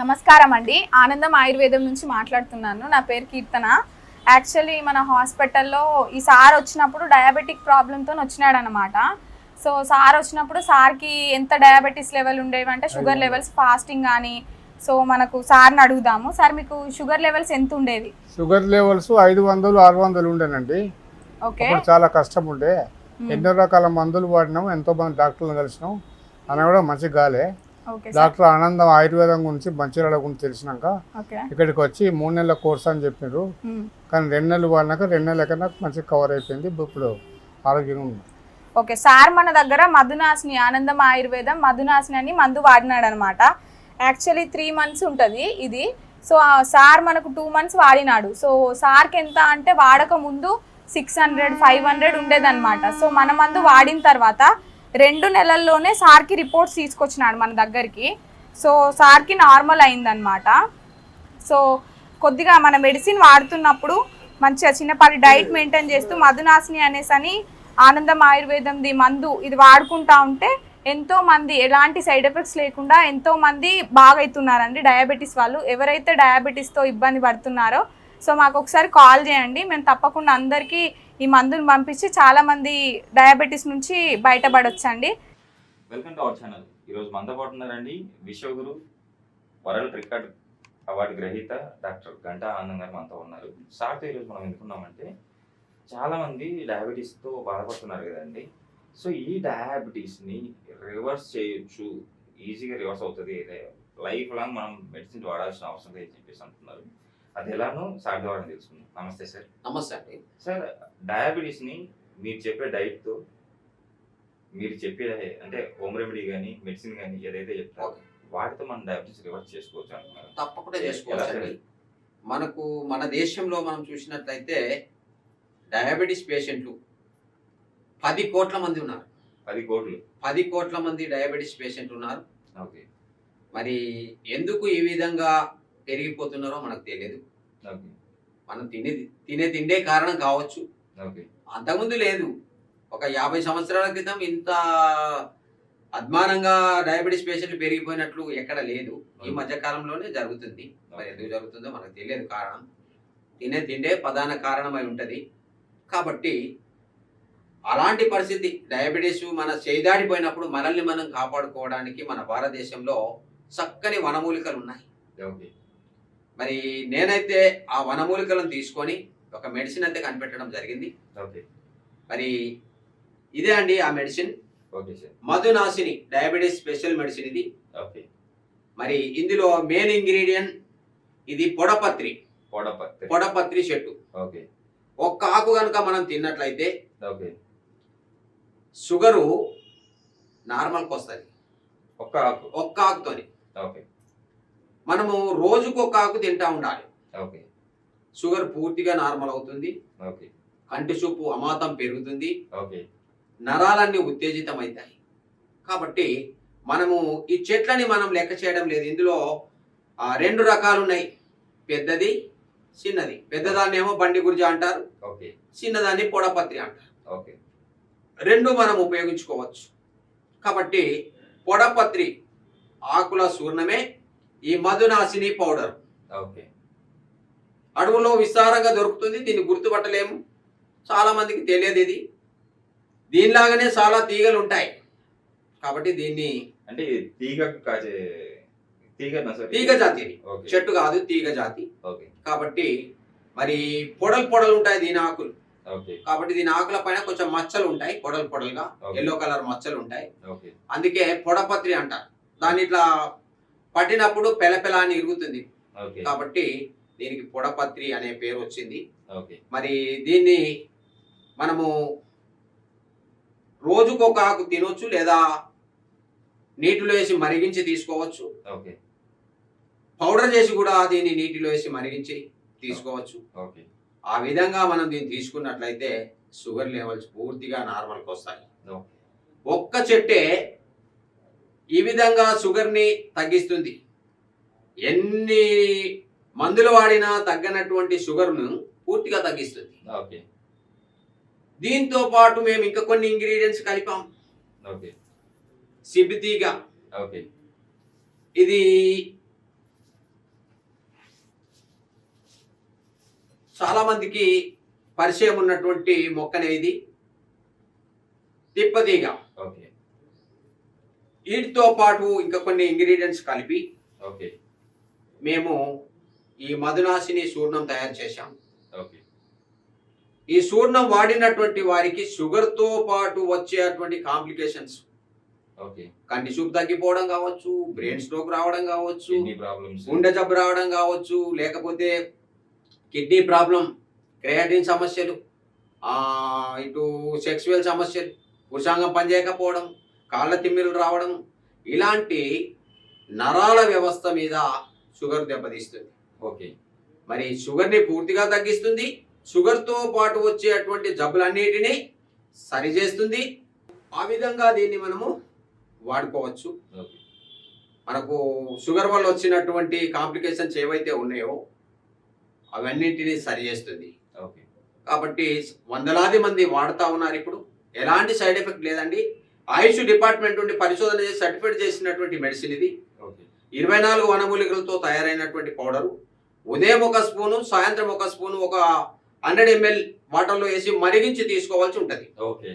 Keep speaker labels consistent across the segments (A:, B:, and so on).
A: నమస్కారం అండి. ఆనందం ఆయుర్వేదం నుంచి మాట్లాడుతున్నాను. నా పేరు కీర్తన. యాక్చువల్లీ మన హాస్పిటల్లో ఈ సార్ వచ్చినప్పుడు డయాబెటిక్ ప్రాబ్లంతో వచ్చినాడు అనమాట. సో సార్ వచ్చినప్పుడు సార్కి ఎంత డయాబెటీస్ లెవెల్ ఉండేవి అంటే షుగర్ లెవెల్స్ ఫాస్టింగ్ కానీ. సో మనకు సార్ని అడుగుదాము. సార్ మీకు షుగర్ లెవెల్స్ ఎంత ఉండేవి?
B: Sugar levels 500 600 ఉండేనండి.
A: ఓకే,
B: చాలా కష్టం ఉండే. ఎన్నో రకాల మందులు వాడినాం, ఎంతో మంది డాక్టర్లను కలిసినాం. అని కూడా మంచి గాలే. డాక్టర్ ఆనందం ఆయుర్వేదం గురించి మంచిర్యాల గురించి తెలిసినాక ఇక్కడికి వచ్చి 3 నెలల కోర్స్ అని చెప్పారు. కానీ 2 నెలలు వాడినాక 2 నెలల కన్నా మంచిగా కవర్ అయిపోయింది. ఇప్పుడు ఆరోగ్యంగా ఉంది.
A: ఓకే సార్, మన దగ్గర మధునాశిని ఆనందం ఆయుర్వేదం మధునాశిని అని మందు వాడినాడు అనమాట. యాక్చువల్లీ 3 months ఉంటుంది ఇది. సో సార్ మనకు 2 months వాడినాడు. సో సార్కి ఎంత అంటే వాడక ముందు 600 500 ఉండేదన్నమాట. సో మన మందు వాడిన తర్వాత 2 నెలల్లోనే సార్కి రిపోర్ట్స్ తీసుకొచ్చినాడు మన దగ్గరికి. సో సార్కి నార్మల్ అయిందనమాట. సో కొద్దిగా మన మెడిసిన్ వాడుతున్నప్పుడు మంచిగా చిన్నపాటి డైట్ మెయింటైన్ చేస్తూ మధునాశిని అనేసి ఆనందం ఆయుర్వేదంది మందు ఇది వాడుకుంటా ఉంటే ఎంతో మంది ఎలాంటి సైడ్ ఎఫెక్ట్స్ లేకుండా ఎంతో మంది బాగా అవుతున్నారండి డయాబెటీస్ వాళ్ళు. ఎవరైతే డయాబెటీస్తో ఇబ్బంది పడుతున్నారో సో మాకు ఒకసారి కాల్ చేయండి. మేము తప్పకుండా అందరికీ ఈ మందుని పంపించి చాలా మంది డయాబెటీస్ నుంచి బయటపడొచ్చండి.
C: Welcome to our channel. ఈరోజు మనతో పాటు ఉన్నారండి విశ్వగురు వరల్డ్ రికార్డ్ అవార్డు గ్రహీత డాక్టర్ గంటా ఆనందం గారు మనతో ఉన్నారు. సార్తో ఈరోజు మనం ఎందుకున్నామంటే చాలామంది డయాబెటీస్తో బాధపడుతున్నారు కదండి. సో ఈ డయాబెటీస్ని రివర్స్ చేయొచ్చు, ఈజీగా రివర్స్ అవుతుంది, లైఫ్ లాంగ్ మనం మెడిసిన్ వాడాల్సిన అవసరం లేదని చెప్పేసి అంటున్నారు. అది ఎలానో సార్ ద్వారా తెలుసుకుందాం. నమస్తే సార్.
D: నమస్తే అండి.
C: సార్, డయాబెటీస్ని మీరు చెప్పే డైట్తో మీరు చెప్పే అంటే హోమ్ రెమెడీ కానీ మెడిసిన్ కానీ ఏదైతే చెప్తారో వాటితో మనం డయాబెటీస్ రివర్స్ చేసుకోవచ్చు అంటున్నారు.
D: తప్పకుండా చేసుకోవచ్చు. మనకు మన దేశంలో మనం చూసినట్లయితే డయాబెటీస్ పేషెంట్లు 10 కోట్ల మంది ఉన్నారు. 10 కోట్ల మంది డయాబెటీస్ పేషెంట్లు ఉన్నారు.
C: ఓకే,
D: మరి ఎందుకు ఈ విధంగా పెరిగిపోతున్నారో మనకు తెలియదు. మనం తినే తిండే కారణం కావచ్చు. అంతకుముందు లేదు. ఒక 50 సంవత్సరాల క్రితం ఇంత అద్మానంగా డయాబెటీస్ పేషెంట్లు పెరిగిపోయినట్లు ఎక్కడ లేదు. ఈ మధ్య కాలంలోనే జరుగుతుంది. మరి ఎందుకు జరుగుతుందో మనకు తెలియదు. కారణం తినే తిండే ప్రధాన కారణమై ఉంటుంది. కాబట్టి అలాంటి పరిస్థితి డయాబెటీస్ మన చేదాడిపోయినప్పుడు మనల్ని మనం కాపాడుకోవడానికి మన భారతదేశంలో చక్కని వనమూలికలు ఉన్నాయి. మరి నేనైతే ఆ వనమూలికలను తీసుకొని ఒక మెడిసిన్ అయితే కనిపెట్టడం జరిగింది. మరి ఇదే అండి ఆ medicine. Madhunashini diabetes special medicine ఇది. మరి ఇందులో మెయిన్ ఇంగ్రీడియంట్ ఇది పొడపత్రి చెట్టు. ఒక్క ఆకు కనుక మనం తిన్నట్లయితే షుగరు నార్మల్కి వస్తుంది. ఒక్క ఆకుతోని మనము రోజుకు ఒక ఆకు తింటా ఉండాలి. షుగర్ పూర్తిగా నార్మల్ అవుతుంది. కంటి చూపు అమాతం పెరుగుతుంది. నరాలన్నీ ఉత్తేజితం అవుతాయి. కాబట్టి మనము ఈ చెట్లని మనం లెక్క చేయడం లేదు. ఇందులో 2 రకాలు ఉన్నాయి, పెద్దది చిన్నది. పెద్దదాన్ని ఏమో బండి గుర్జ అంటారు, చిన్నదాన్ని పొడపత్రి అంటారు. 2 మనం ఉపయోగించుకోవచ్చు. కాబట్టి పొడపత్రి ఆకుల చూర్ణమే ఈ మధునాశిని పౌడర్. అడవులో విస్తారంగా దొరుకుతుంది. దీన్ని గుర్తుపట్టలేము, చాలా మందికి తెలియదు. ఇది దీనిలాగానే చాలా తీగలు ఉంటాయి. కాబట్టి దీన్ని
C: అంటే తీగ
D: జాతి, చెట్టు కాదు, తీగ జాతి. కాబట్టి మరి పొడలు ఉంటాయి దీని ఆకులు. కాబట్టి దీని ఆకుల పైన కొంచెం మచ్చలు ఉంటాయి, పొడలుగా ఎల్లో కలర్ మచ్చలు ఉంటాయి. అందుకే పొడపత్రి అంటారు. దాన్ని ఇట్లా పట్టినప్పుడు పెలపెల అని ఇరుగుతుంది. కాబట్టి దీనికి పొడపత్రి అనే పేరు వచ్చింది. మరి దీన్ని మనము రోజుకొక ఆకు తినొచ్చు, లేదా నీటిలో వేసి మరిగించి తీసుకోవచ్చు. పౌడర్ చేసి కూడా దీన్ని నీటిలో వేసి మరిగించి తీసుకోవచ్చు. ఆ విధంగా మనం దీన్ని తీసుకున్నట్లయితే షుగర్ లెవెల్స్ పూర్తిగా నార్మల్కి వస్తాయి. ఒక్క చెట్టే ఈ విధంగా షుగర్ని తగ్గిస్తుంది. ఎన్ని మందులు వాడినా తగ్గనటువంటి షుగర్ను పూర్తిగా తగ్గిస్తుంది. దీంతో పాటు మేము ఇంకా కొన్ని ఇంగ్రీడియంట్స్ కలిపాం. సిబితీగ, ఇది చాలా మందికి పరిచయం ఉన్నటువంటి మొక్కనే ఇది తిప్పతీగ.
C: ఓకే
D: వీటితో పాటు ఇంకా కొన్ని ఇంగ్రీడియంట్స్ కలిపి
C: ఓకే
D: మేము ఈ మధునాశిని చూర్ణం తయారు చేశాం.
C: ఓకే
D: ఈ చూర్ణం వాడినటువంటి వారికి షుగర్తో పాటు వచ్చేటువంటి కాంప్లికేషన్స్,
C: ఓకే
D: కంటి చూపు తగ్గిపోవడం కావచ్చు, బ్రెయిన్ స్ట్రోక్ రావడం కావచ్చు,
C: కిడ్నీ ప్రాబ్లమ్స్,
D: గుండె జబ్బు రావడం కావచ్చు, లేకపోతే కిడ్నీ ప్రాబ్లం, క్రియాటిన్ సమస్యలు, ఇటు సెక్సువల్ సమస్యలు, పురుషాంగం పనిచేయకపోవడం, కాళ్ళ తిమ్మిలు రావడం, ఇలాంటి నరాల వ్యవస్థ మీద షుగర్ దెబ్బతీస్తుంది.
C: ఓకే
D: మరి షుగర్ని పూర్తిగా తగ్గిస్తుంది, షుగర్తో పాటు వచ్చేటువంటి జబ్బులన్నిటినీ సరిచేస్తుంది. ఆ విధంగా దీన్ని మనము వాడుకోవచ్చు.
C: ఓకే
D: మనకు షుగర్ వల్ల వచ్చినటువంటి కాంప్లికేషన్స్ ఏవైతే ఉన్నాయో అవన్నింటినీ సరి చేస్తుంది.
C: ఓకే
D: కాబట్టి వందలాది మంది వాడుతూ ఉన్నారు. ఇప్పుడు ఎలాంటి సైడ్ ఎఫెక్ట్ లేదండి. ఆయుష్ డిపార్ట్మెంట్ నుండి పరిశోధన చేసి సర్టిఫైడ్ చేసినటువంటి మెడిసిన్ ఇది.
C: ఓకే
D: 24 వనమూలికలతో తయారైనటువంటి పౌడరు. ఉదయం ఒక స్పూను, సాయంత్రం ఒక స్పూను, ఒక 100 ml వాటర్లో వేసి మరిగించి తీసుకోవాల్సి ఉంటుంది.
C: ఓకే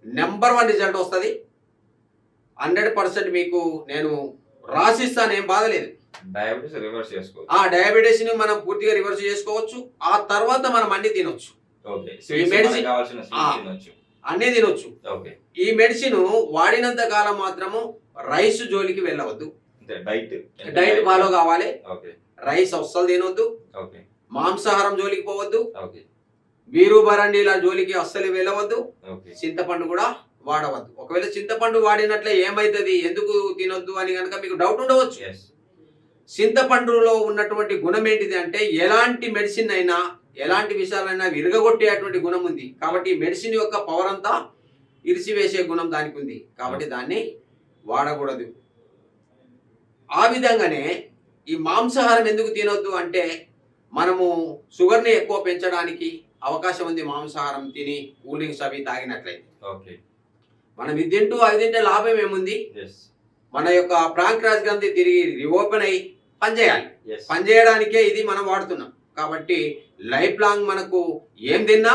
D: నెంబర్ 1 రిజల్ట్ వస్తుంది. 100% మీకు నేను రాసిస్తాను, ఏం బాధలేదు.
C: డయాబెటీస్ రివర్స్ చేసుకోవచ్చు.
D: ఆ డయాబెటీస్ ని మనం పూర్తిగా రివర్స్ చేసుకోవచ్చు. ఆ తర్వాత మనం అన్ని తినొచ్చు.
C: ఓకే
D: ఈ మెడిసిన్
C: కావాల్సిన స్వీట్స్ తినొచ్చు.
D: అన్నీ తినొచ్చు.
C: ఓకే
D: ఈ మెడిసిన్ వాడినంత కాలం మాత్రము రైస్ జోలికి వెళ్ళవద్దు. డైట్ ఫాలో కావాలి.
C: ఓకే
D: రైస్ అస్సలు తినొద్దు.
C: ఓకే
D: మాంసాహారం జోలికి పోవద్దు.
C: ఓకే
D: బీరు బరండీల జోలికి అస్సలు వెళ్ళవద్దు.
C: ఓకే
D: చింతపండు కూడా వాడవద్దు. ఒకవేళ చింతపండు వాడినట్లే ఏమైతుంది, ఎందుకు తినొద్దు అని కనుక మీకు డౌట్ ఉండవచ్చు.
C: ఎస్
D: చింతపండులో ఉన్నటువంటి గుణం ఏంటిది అంటే ఎలాంటి మెడిసిన్ అయినా, ఎలాంటి విషయాలైనా విరగగొట్టేటువంటి గుణం ఉంది. కాబట్టి మెడిసిన్ యొక్క పవర్ అంతా ఇరిసివేసే గుణం దానికి ఉంది. కాబట్టి దాన్ని వాడకూడదు. ఆ విధంగానే ఈ మాంసాహారం ఎందుకు తినొద్దు అంటే మనము షుగర్ని ఎక్కువ పెంచడానికి అవకాశం ఉంది. మాంసాహారం తిని కూల్ డ్రింక్స్ అవి తాగినట్లయితే
C: ఓకే
D: మనం ఇది తింటూ అవి తింటే లాభం ఏముంది?
C: ఎస్
D: మన యొక్క ప్రాంక్రాస్ గ్రంథి తిరిగి రీఓపెన్ అయ్యి పనిచేయాలి.
C: ఎస్
D: పనిచేయడానికే ఇది మనం వాడుతున్నాం. కాబట్టి లైఫ్ లాంగ్ మనకు ఏం తిన్నా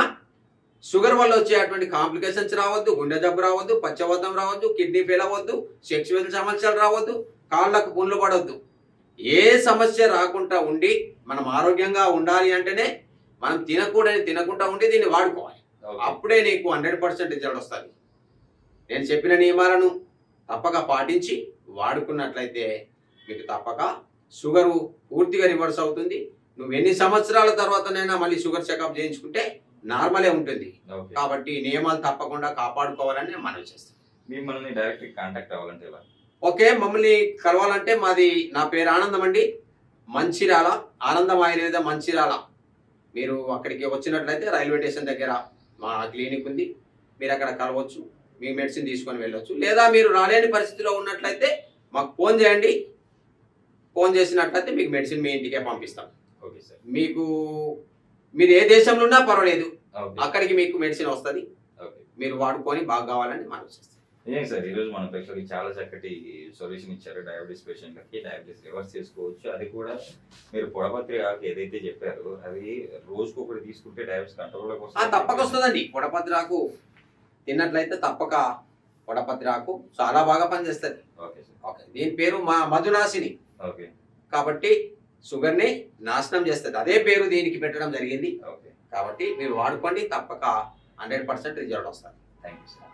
D: షుగర్ వల్ల వచ్చేటువంటి కాంప్లికేషన్స్ రావద్దు, గుండె జబ్బు రావద్దు, పచ్చవతం రావద్దు, కిడ్నీ ఫెయిల్ అవ్వద్దు, సెక్సువల్ సమస్యలు రావద్దు, కాళ్ళకు పుండ్లు పడవద్దు. ఏ సమస్య రాకుండా ఉండి మనం ఆరోగ్యంగా ఉండాలి అంటేనే మనం తినకుండా ఉండి దీన్ని వాడుకోవాలి. అప్పుడే నీకు 100% రిజల్ట్ వస్తుంది. నేను చెప్పిన నియమాలను తప్పక పాటించి వాడుకున్నట్లయితే మీకు తప్పక షుగరు పూర్తిగా రివర్స్ అవుతుంది. నువ్వు ఎన్ని సంవత్సరాల తర్వాతనైనా మళ్ళీ షుగర్ చెకప్ చేయించుకుంటే నార్మలే ఉంటుంది. కాబట్టి నియమాలు తప్పకుండా కాపాడుకోవాలని నేను మనవి చేస్తాను.
C: మిమ్మల్ని డైరెక్ట్ కాంటాక్ట్ అవ్వాలంటే ఎలా?
D: ఓకే, మమ్మల్ని కలవాలంటే నా పేరు ఆనందం అండి, మంచిర్యాల, ఆనందం ఆయుర్వేద మంచిర్యాల. మీరు అక్కడికి వచ్చినట్లయితే రైల్వే స్టేషన్ దగ్గర మా క్లినిక్ ఉంది. మీరు అక్కడ కలవచ్చు, మీ మెడిసిన్ తీసుకొని వెళ్ళవచ్చు. లేదా మీరు రాలేని పరిస్థితిలో ఉన్నట్లయితే మాకు ఫోన్ చేయండి. ఫోన్ చేసినట్లయితే మీకు మెడిసిన్ మీ ఇంటికే పంపిస్తాం.
C: Okay sir.
D: మీరు ఏ దేశంలో ఉన్నా పర్వాలేదు,
C: ఓకే
D: అక్కడికి మీకు మెడిసిన్ వస్తుంది.
C: ఓకే
D: మీరు వాడుకొని బాగా కావాలని మనం చేస్తాం.
C: ఏం సార్, ఈరోజు మన ప్రేక్షకులకి చాలా చక్కటి సొల్యూషన్ ఇచ్చారు. డయాబెటీస్ పేషెంట్లకి డయాబెటీస్ రివర్స్ చేసుకోవచ్చు. అది కూడా మీరు పొడపత్రి ఆకు ఏదైతే చెప్పారో అది రోజుకు ఒకటి తీసుకుంటే డయాబెటీస్ కంట్రోల్లోకి వస్తుంది.
D: తప్పక వస్తుందండి. పొడపత్రాకు తిన్నట్లయితే తప్పక పొడపత్రాకు చాలా బాగా పనిచేస్తుంది.
C: Okay sir.
D: ఓకే, దీని పేరు మధునాశిని.
C: ఓకే
D: కాబట్టి షుగర్ని నాశనం చేస్తుంది. అదే పేరు దీనికి పెట్టడం జరిగింది.
C: ఓకే
D: కాబట్టి మీరు వాడుకోండి, తప్పక 100% రిజల్ట్ వస్తుంది.
C: Thank you sir.